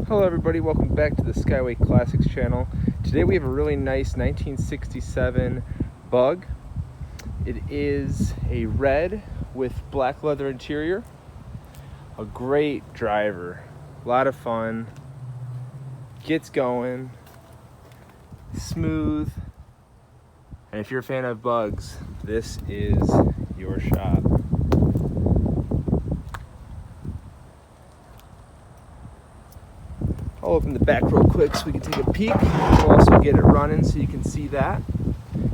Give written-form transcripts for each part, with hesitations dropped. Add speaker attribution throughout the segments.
Speaker 1: Hello everybody, welcome back to the Skyway Classics channel. Today we have a really nice 1967 Bug. It is a red with black leather interior. A great driver, a lot of fun, gets going, smooth, and if you're a fan of Bugs, this is your shop. I'll open the back real quick so we can take a peek. We'll also get it running so you can see that.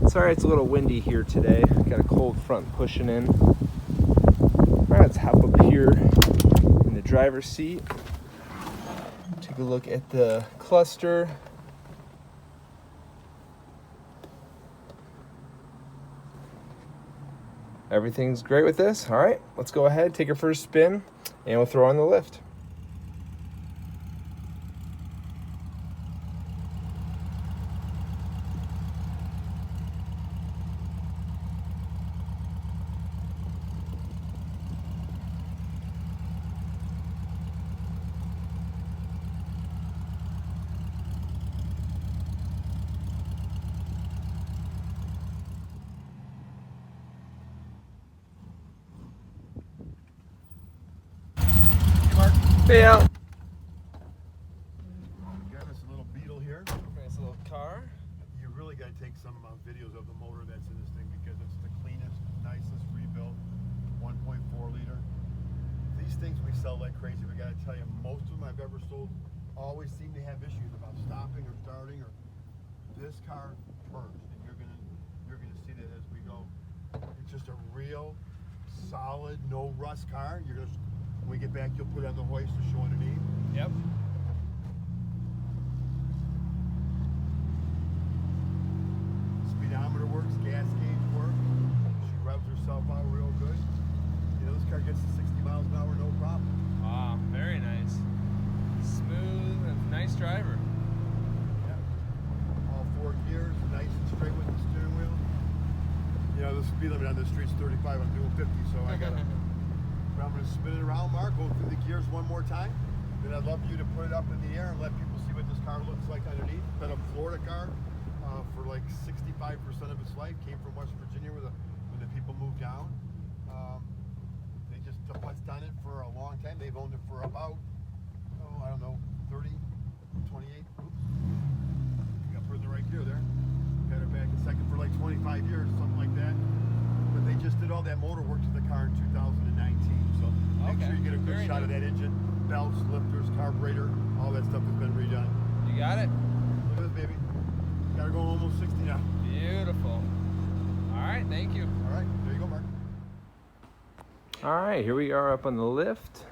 Speaker 1: Sorry it's a little windy here today. Got a cold front pushing in. Alright, let's hop up here in the driver's seat. Take a look at the cluster. Everything's great with this. Alright, let's go ahead, take our first spin, and we'll throw on the lift. Hey Al.
Speaker 2: Got us a little Beetle here.
Speaker 1: Nice little car.
Speaker 2: You really got to take some videos of the motor that's in this thing because it's the cleanest, nicest rebuilt 1.4 liter. These things we sell like crazy. We got to tell you, most of them I've ever sold always seem to have issues about stopping or starting. Or this car burns, and you're gonna see that as we go. It's just a real solid, no rust car. When we get back, you'll put it on the hoist to show underneath.
Speaker 1: Yep.
Speaker 2: Speedometer works, gas gauge works. She revs herself out real good. You know, this car gets to 60 miles an hour, no problem.
Speaker 1: Wow, very nice. Smooth and nice driver.
Speaker 2: Yeah. All 4 gears, nice and straight with the steering wheel. You know, the speed limit on this street's 35. I'm doing 50, so I gotta. But I'm gonna spin it around, Mark. Go through the gears one more time. Then I'd love you to put it up in the air and let people see what this car looks like underneath. It's been a Florida car for like 65% of its life. Came from West Virginia when the people moved down. They just putzed on it for a long time. They've owned it for about, I don't know, 30, 28. Oops. Got put in the right gear there. Got it back in second for like 25 years, something like that. But they just did all that motor work to the car in 2019. So make sure you get a good shot of that engine, belts, lifters, carburetor, all that stuff has been redone.
Speaker 1: You got it?
Speaker 2: Look at this baby. Got her going almost 60 now.
Speaker 1: Beautiful. All right, thank you.
Speaker 2: All right, there you go, Mark.
Speaker 1: All right, here we are up on the lift.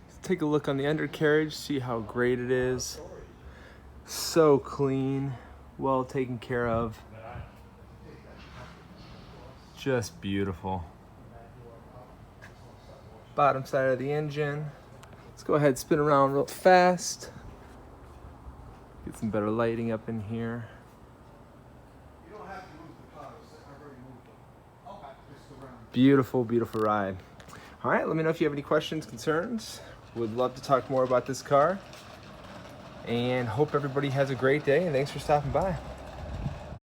Speaker 1: Let's take a look on the undercarriage, see how great it is. So clean, well taken care of. Just beautiful. Bottom side of the engine. Let's go ahead and spin around real fast. Get some better lighting up in here.
Speaker 2: You don't have to move the car. I've already moved them. Okay. Just around.
Speaker 1: Beautiful, beautiful ride. All right, let me know if you have any questions, concerns. Would love to talk more about this car. And hope everybody has a great day, and thanks for stopping by.